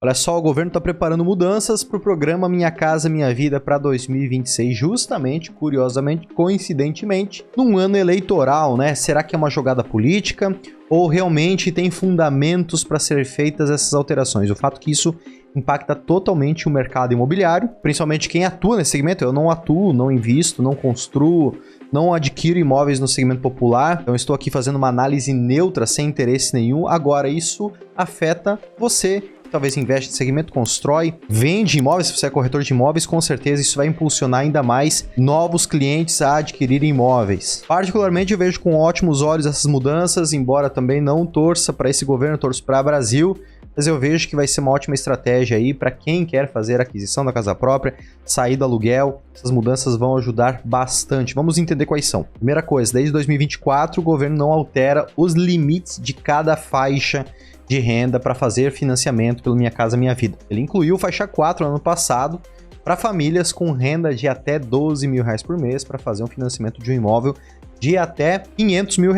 Olha só, o governo está preparando mudanças para o programa Minha Casa Minha Vida para 2026, justamente, curiosamente, coincidentemente, num ano eleitoral, né? Será que é uma jogada política ou realmente tem fundamentos para ser feitas essas alterações? O fato é que isso impacta totalmente o mercado imobiliário, principalmente quem atua nesse segmento. Eu não atuo, não invisto, não construo, não adquiro imóveis no segmento popular, então estou aqui fazendo uma análise neutra, sem interesse nenhum. Agora, isso afeta você. Talvez investe em segmento, constrói, vende imóveis, se você é corretor de imóveis, com certeza isso vai impulsionar ainda mais novos clientes a adquirirem imóveis. Particularmente eu vejo com ótimos olhos essas mudanças, embora também não torça para esse governo, torço para o Brasil, mas eu vejo que vai ser uma ótima estratégia aí para quem quer fazer a aquisição da casa própria, sair do aluguel. Essas mudanças vão ajudar bastante. Vamos entender quais são. Primeira coisa, desde 2024 o governo não altera os limites de cada faixa de renda para fazer financiamento pelo Minha Casa Minha Vida. Ele incluiu faixa 4 no ano passado para famílias com renda de até R$12 mil por mês para fazer um financiamento de um imóvel de até R$500 mil.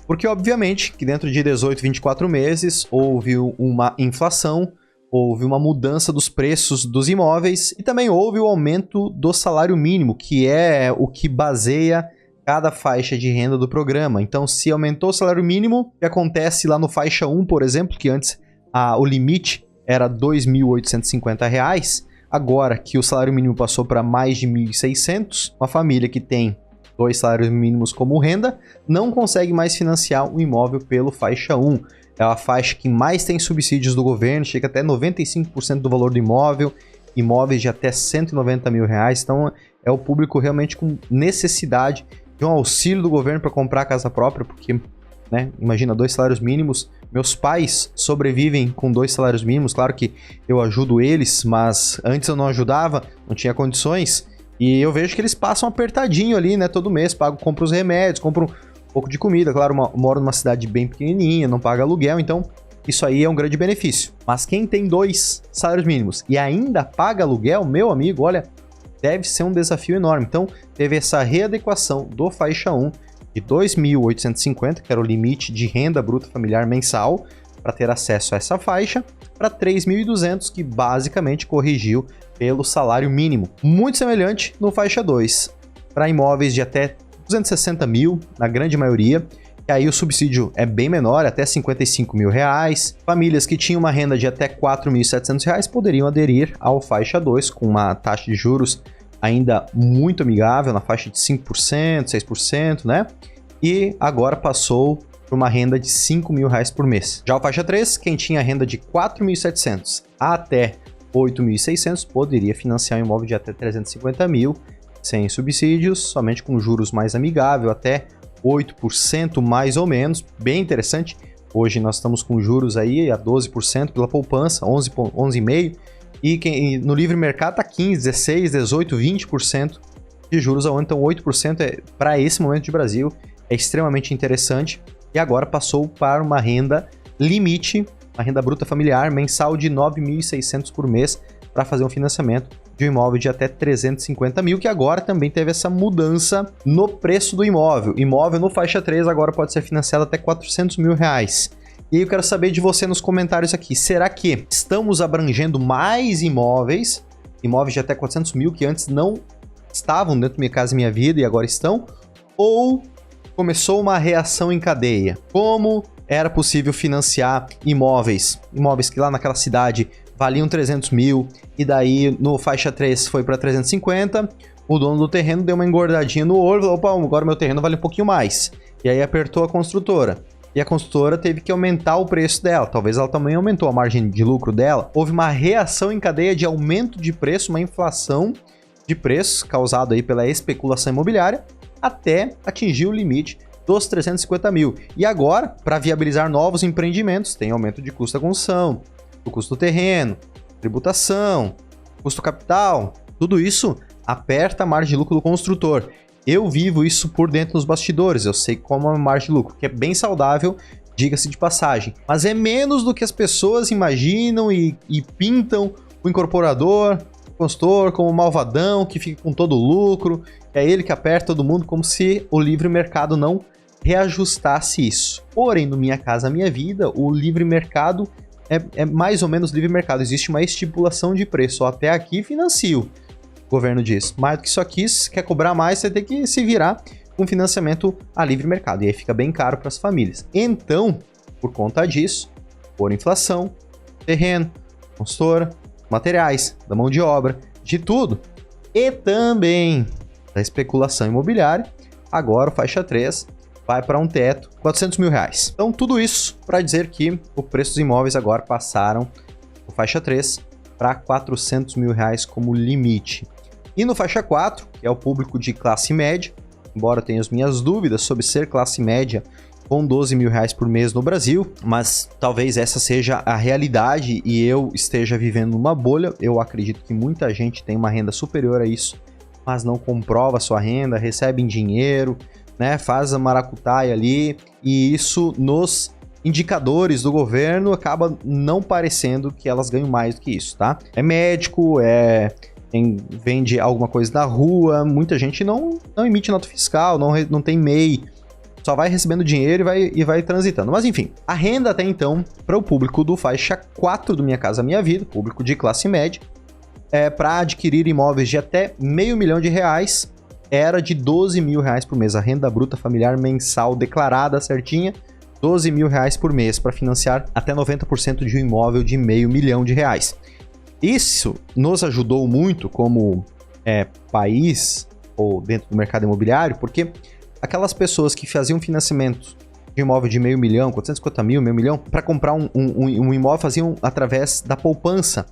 Porque obviamente que dentro de 18, 24 meses houve uma inflação, houve uma mudança dos preços dos imóveis e também houve o aumento do salário mínimo, que é o que baseia cada faixa de renda do programa. Então, se aumentou o salário mínimo, o que acontece lá no faixa 1, por exemplo, que antes o limite era R$ 2.850, agora que o salário mínimo passou para mais de 1.600, uma família que tem 2 salários mínimos como renda, não consegue mais financiar um imóvel pelo faixa 1. É a faixa que mais tem subsídios do governo, chega até 95% do valor do imóvel, imóveis de até R$190 mil. Então, é o público realmente com necessidade de um auxílio do governo para comprar a casa própria, porque, né, imagina, 2 salários mínimos. Meus pais sobrevivem com 2 salários mínimos, claro que eu ajudo eles, mas antes eu não ajudava, não tinha condições, e eu vejo que eles passam apertadinho ali, né, todo mês, compro os remédios, compro um pouco de comida, claro, moro numa cidade bem pequenininha, não paga aluguel, então isso aí é um grande benefício. Mas quem tem 2 salários mínimos e ainda paga aluguel, meu amigo, olha, deve ser um desafio enorme. Então, teve essa readequação do faixa 1 de 2.850, que era o limite de renda bruta familiar mensal, para ter acesso a essa faixa, para 3.200, que basicamente corrigiu pelo salário mínimo. Muito semelhante no faixa 2, para imóveis de até 260 mil, na grande maioria, e aí o subsídio é bem menor, até R$55 mil. Famílias que tinham uma renda de até R$4.700 poderiam aderir ao faixa 2 com uma taxa de juros ainda muito amigável, na faixa de 5%, 6%, né? E agora passou para uma renda de R$5 mil por mês. Já o faixa 3, quem tinha renda de R$4.700 até R$8.600 poderia financiar um imóvel de até R$350 mil, sem subsídios, somente com juros mais amigável, até 8% mais ou menos, bem interessante. Hoje nós estamos com juros aí a 12% pela poupança, 11,5%, e no livre mercado está 15%, 16%, 18%, 20% de juros ao ano, então 8% para esse momento de Brasil é extremamente interessante. E agora passou para uma renda limite, uma renda bruta familiar mensal de R$ 9.600 por mês para fazer um financiamento de um imóvel de até 350 mil, que agora também teve essa mudança no preço do imóvel. Imóvel no faixa 3 agora pode ser financiado até R$400 mil. E aí eu quero saber de você nos comentários aqui, será que estamos abrangendo mais imóveis de até 400 mil que antes não estavam dentro do Minha Casa Minha Vida e agora estão? Ou começou uma reação em cadeia? Como era possível financiar imóveis que lá naquela cidade valiam 300 mil, e daí no faixa 3 foi para 350, o dono do terreno deu uma engordadinha no olho, falou, opa, agora meu terreno vale um pouquinho mais. E aí apertou a construtora. E a construtora teve que aumentar o preço dela, talvez ela também aumentou a margem de lucro dela. Houve uma reação em cadeia de aumento de preço, uma inflação de preços causado aí pela especulação imobiliária, até atingir o limite dos 350 mil. E agora, para viabilizar novos empreendimentos, tem aumento de custo da construção, o custo do terreno, tributação, custo capital, tudo isso aperta a margem de lucro do construtor. Eu vivo isso por dentro dos bastidores, eu sei como é a margem de lucro, que é bem saudável, diga-se de passagem, mas é menos do que as pessoas imaginam e pintam o incorporador, o consultor como malvadão, que fica com todo o lucro, é ele que aperta todo mundo, como se o livre mercado não reajustasse isso. Porém, no Minha Casa Minha Vida, o livre mercado é mais ou menos livre mercado. Existe uma estipulação de preço. Até aqui financio, o governo diz. Mais do que isso aqui, se quer cobrar mais, você tem que se virar com financiamento a livre mercado. E aí fica bem caro para as famílias. Então, por conta disso, por inflação, terreno, consultora, materiais, da mão de obra, de tudo, e também da especulação imobiliária, agora o faixa 3 vai para um teto, R$400 mil. Então, tudo isso para dizer que o preço dos imóveis agora passaram do faixa 3 para R$400 mil como limite. E no faixa 4, que é o público de classe média, embora tenha as minhas dúvidas sobre ser classe média com R$12 mil por mês no Brasil, mas talvez essa seja a realidade e eu esteja vivendo numa bolha. Eu acredito que muita gente tem uma renda superior a isso, mas não comprova sua renda, recebe em dinheiro, né, faz a maracutaia ali, e isso nos indicadores do governo acaba não parecendo que elas ganham mais do que isso, tá? É médico, vende alguma coisa na rua, muita gente não emite nota fiscal, não tem MEI, só vai recebendo dinheiro e vai transitando. Mas enfim, a renda até então, para o público do faixa 4 do Minha Casa Minha Vida, público de classe média, para adquirir imóveis de até R$500 mil, era de R$12 mil por mês. A renda bruta familiar mensal declarada certinha, R$12 mil por mês, para financiar até 90% de um imóvel de R$500 mil. Isso nos ajudou muito como país, ou dentro do mercado imobiliário, porque aquelas pessoas que faziam financiamento de imóvel de R$500 mil, 450 mil, R$1 milhão, para comprar um imóvel, faziam através da poupança.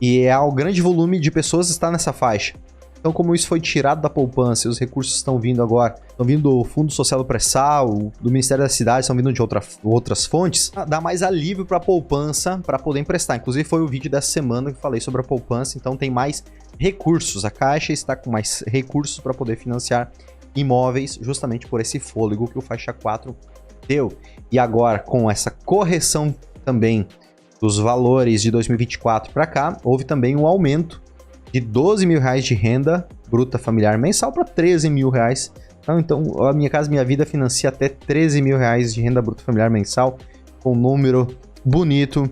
E o grande volume de pessoas está nessa faixa. Então, como isso foi tirado da poupança e os recursos estão vindo agora, estão vindo do Fundo Social do Pré-Sal, do Ministério da Cidade, estão vindo de outras fontes, dá mais alívio para a poupança para poder emprestar. Inclusive, foi o vídeo dessa semana que eu falei sobre a poupança, então tem mais recursos. A Caixa está com mais recursos para poder financiar imóveis, justamente por esse fôlego que o faixa 4 deu. E agora, com essa correção também dos valores de 2024 para cá, houve também um aumento de R$12 mil de renda bruta familiar mensal para R$13 mil. Então, a Minha Casa Minha Vida financia até R$13 mil de renda bruta familiar mensal, com um número bonito,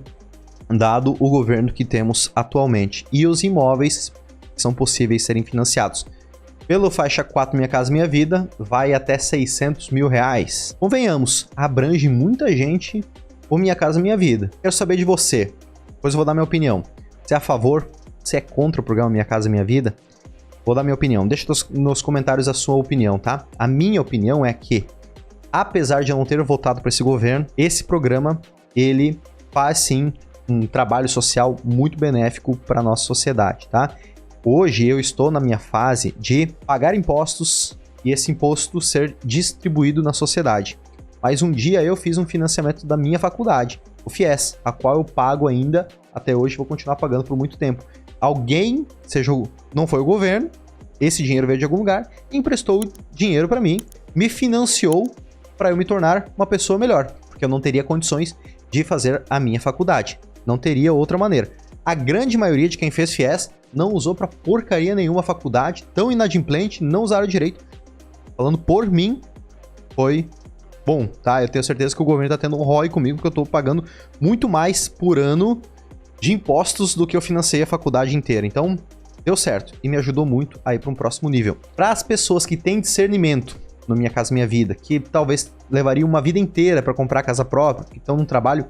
dado o governo que temos atualmente. E os imóveis são possíveis serem financiados pelo faixa 4 Minha Casa Minha Vida, vai até R$600 mil. Convenhamos, abrange muita gente o Minha Casa Minha Vida. Quero saber de você, depois eu vou dar minha opinião. Você é a favor? Você é contra o programa Minha Casa Minha Vida? Vou dar minha opinião. Deixa nos comentários a sua opinião, tá? A minha opinião é que, apesar de eu não ter votado para esse governo, esse programa, ele faz sim um trabalho social muito benéfico para a nossa sociedade, tá? Hoje eu estou na minha fase de pagar impostos e esse imposto ser distribuído na sociedade. Mas um dia eu fiz um financiamento da minha faculdade, o FIES, a qual eu pago ainda, até hoje vou continuar pagando por muito tempo. Alguém, não foi o governo, esse dinheiro veio de algum lugar, emprestou dinheiro para mim, me financiou para eu me tornar uma pessoa melhor, porque eu não teria condições de fazer a minha faculdade, não teria outra maneira. A grande maioria de quem fez FIES não usou para porcaria nenhuma a faculdade, tão inadimplente, não usaram direito. Falando por mim, foi bom, tá? Eu tenho certeza que o governo tá tendo um ROI comigo, porque eu tô pagando muito mais por ano de impostos do que eu financei a faculdade inteira. Então, deu certo e me ajudou muito a ir para um próximo nível. Para as pessoas que têm discernimento no Minha Casa Minha Vida, que talvez levariam uma vida inteira para comprar casa própria, que estão num trabalho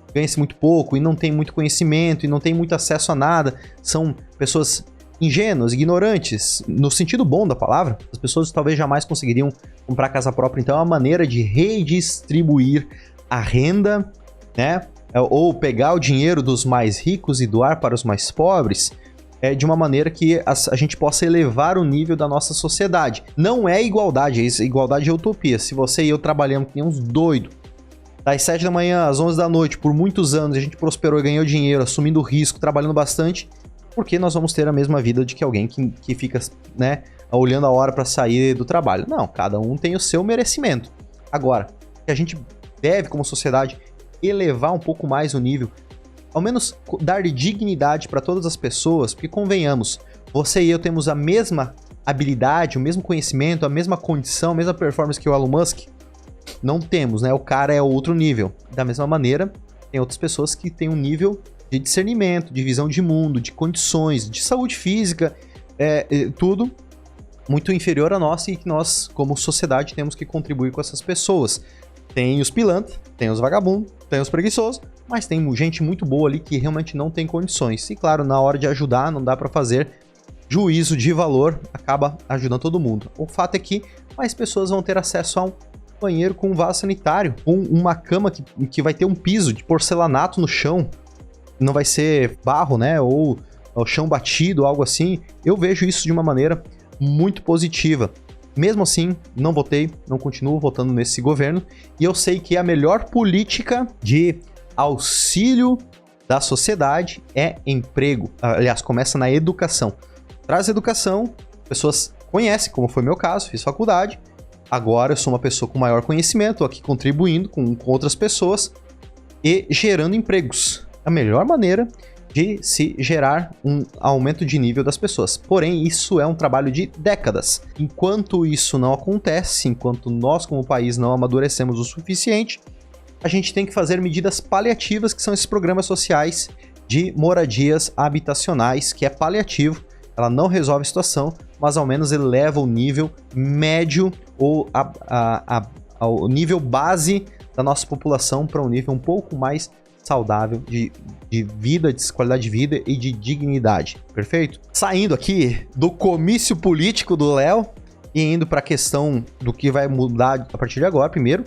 que ganha-se muito pouco e não tem muito conhecimento e não tem muito acesso a nada, são pessoas ingênuas, ignorantes, no sentido bom da palavra, as pessoas talvez jamais conseguiriam comprar casa própria. Então, é uma maneira de redistribuir a renda, né? Ou pegar o dinheiro dos mais ricos e doar para os mais pobres, de uma maneira que a gente possa elevar o nível da nossa sociedade. Não é igualdade, igualdade é utopia. Se você e eu trabalhamos que nem uns doidos, das 7 da manhã às 11 da noite, por muitos anos, a gente prosperou e ganhou dinheiro, assumindo risco, trabalhando bastante, porque nós vamos ter a mesma vida de que alguém que fica, né, olhando a hora para sair do trabalho. Não, cada um tem o seu merecimento. Agora, que a gente deve, como sociedade, elevar um pouco mais o nível, ao menos dar dignidade para todas as pessoas, porque convenhamos, você e eu temos a mesma habilidade, o mesmo conhecimento, a mesma condição, a mesma performance que o Elon Musk? Não temos, né? O cara é outro nível. Da mesma maneira, tem outras pessoas que têm um nível de discernimento, de visão de mundo, de condições, de saúde física, tudo muito inferior a nós e que nós, como sociedade, temos que contribuir com essas pessoas. Tem os pilantras, tem os vagabundos, tem os preguiçosos, mas tem gente muito boa ali que realmente não tem condições. E claro, na hora de ajudar, não dá para fazer juízo de valor, acaba ajudando todo mundo. O fato é que mais pessoas vão ter acesso a um banheiro com um vaso sanitário, com uma cama que vai ter um piso de porcelanato no chão, não vai ser barro, né, ou chão batido, algo assim. Eu vejo isso de uma maneira muito positiva. Mesmo assim, não continuo votando nesse governo, e eu sei que a melhor política de auxílio da sociedade é emprego. Aliás, começa na educação. Traz educação, pessoas conhecem, como foi meu caso, fiz faculdade, agora eu sou uma pessoa com maior conhecimento, aqui contribuindo com outras pessoas e gerando empregos. A melhor maneira de se gerar um aumento de nível das pessoas. Porém, isso é um trabalho de décadas. Enquanto isso não acontece, enquanto nós como país não amadurecemos o suficiente, a gente tem que fazer medidas paliativas, que são esses programas sociais de moradias habitacionais, que é paliativo. Ela não resolve a situação, mas ao menos eleva o nível médio ou o nível base da nossa população para um nível um pouco mais saudável de vida, de qualidade de vida e de dignidade. Perfeito? Saindo aqui do comício político do Léo e indo para a questão do que vai mudar a partir de agora, primeiro.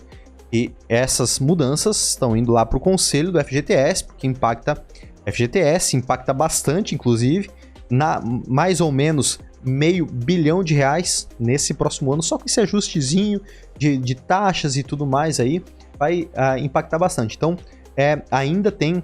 E essas mudanças estão indo lá para o conselho do FGTS, porque FGTS impacta bastante, inclusive, mais ou menos R$500 bilhão nesse próximo ano, só com esse ajustezinho de taxas e tudo mais aí, vai impactar bastante. Então, ainda tem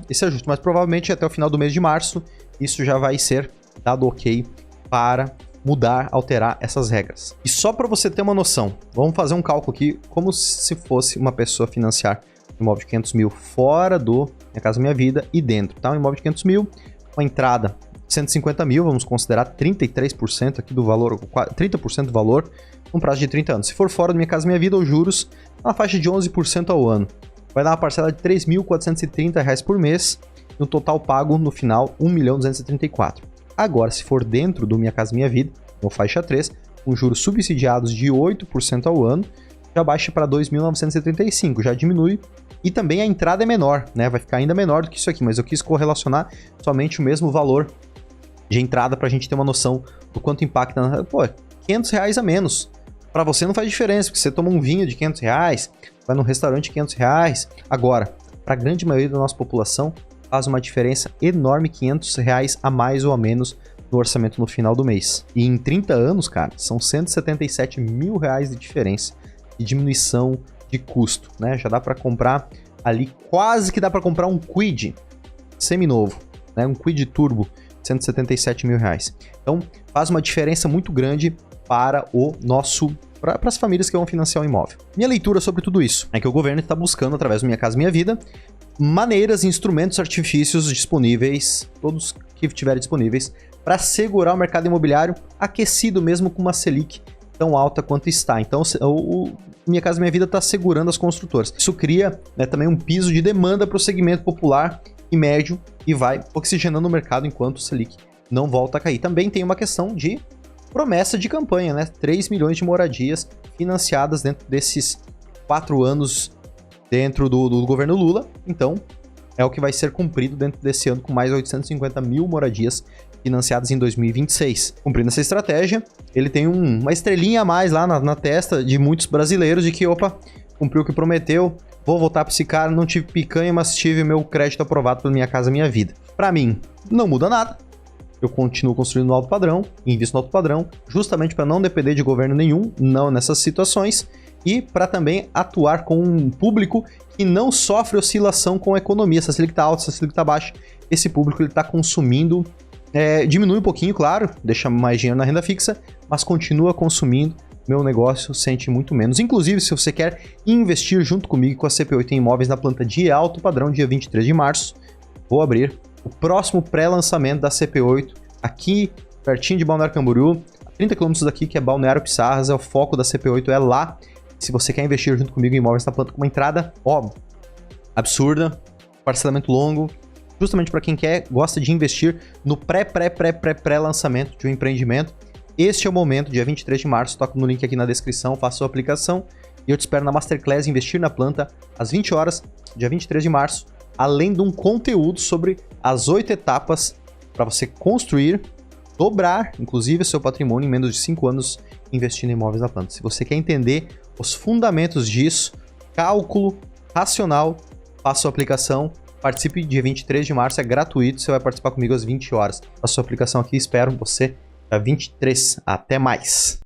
esse ajuste, mas provavelmente até o final do mês de março, isso já vai ser dado ok para mudar, alterar essas regras. E só para você ter uma noção, vamos fazer um cálculo aqui, como se fosse uma pessoa financiar um imóvel de 500 mil fora do Minha Casa Minha Vida e dentro, tá? Um imóvel de 500 mil, uma entrada de 150 mil, vamos considerar 33% aqui do valor, 30% do valor, num prazo de 30 anos. Se for fora do Minha Casa Minha Vida, os juros, na faixa de 11% ao ano. Vai dar uma parcela de R$ 3.430 por mês, e um total pago no final R$ 1.234. Agora, se for dentro do Minha Casa Minha Vida, no faixa 3, com juros subsidiados de 8% ao ano, já baixa para R$ 2.935, já diminui. E também a entrada é menor, né? Vai ficar ainda menor do que isso aqui, mas eu quis correlacionar somente o mesmo valor de entrada para a gente ter uma noção do quanto impacta. Pô, R$500 a menos. Para você não faz diferença, porque você toma um vinho de R$500, vai num restaurante de R$500. Agora, para a grande maioria da nossa população, faz uma diferença enorme, R$500 a mais ou a menos no orçamento no final do mês. E em 30 anos, cara, são R$177 mil de diferença de diminuição de custo, né? Já dá para comprar ali, quase que dá para comprar um Kwid seminovo, né? Um Kwid Turbo, R$177 mil. Então, faz uma diferença muito grande para as famílias que vão financiar o imóvel. Minha leitura sobre tudo isso é que o governo está buscando, através do Minha Casa Minha Vida, maneiras, instrumentos, artifícios disponíveis, todos que estiverem disponíveis, para segurar o mercado imobiliário aquecido mesmo com uma Selic tão alta quanto está. Então, o Minha Casa Minha Vida está segurando as construtoras. Isso cria, né, também um piso de demanda para o segmento popular e médio e vai oxigenando o mercado enquanto o Selic não volta a cair. Também tem uma questão de promessa de campanha, né? 3 milhões de moradias financiadas dentro desses 4 anos dentro do governo Lula. Então, é o que vai ser cumprido dentro desse ano, com mais 850 mil moradias financiadas em 2026. Cumprindo essa estratégia, ele tem uma estrelinha a mais lá na testa de muitos brasileiros de que, opa, cumpriu o que prometeu, vou voltar para esse cara, não tive picanha, mas tive meu crédito aprovado pela Minha Casa Minha Vida. Para mim, não muda nada. Eu continuo construindo no alto padrão, invisto no alto padrão, justamente para não depender de governo nenhum, não nessas situações, e para também atuar com um público que não sofre oscilação com a economia. Se a Selic está alta, se a Selic está baixa, esse público está consumindo, diminui um pouquinho, claro, deixa mais dinheiro na renda fixa, mas continua consumindo. Meu negócio sente muito menos. Inclusive, se você quer investir junto comigo com a CP8 em imóveis na planta de alto padrão, dia 23 de março, vou abrir o próximo pré-lançamento da CP8 aqui pertinho de Balneário Camboriú, a 30 km daqui, que é Balneário Pissarras, é o foco da CP8, é lá. Se você quer investir junto comigo em imóveis na planta com uma entrada, ó, absurda, parcelamento longo, justamente para quem gosta de investir no pré-lançamento de um empreendimento. Este é o momento, dia 23 de março, toca no link aqui na descrição, faça sua aplicação e eu te espero na Masterclass Investir na Planta, às 20 horas, dia 23 de março, além de um conteúdo sobre as 8 etapas para você construir, dobrar, inclusive, o seu patrimônio em menos de 5 anos investindo em imóveis na planta. Se você quer entender os fundamentos disso, cálculo racional, faça sua aplicação, participe dia 23 de março, é gratuito, você vai participar comigo às 20 horas. Faça sua aplicação aqui, espero você dia 23. Até mais!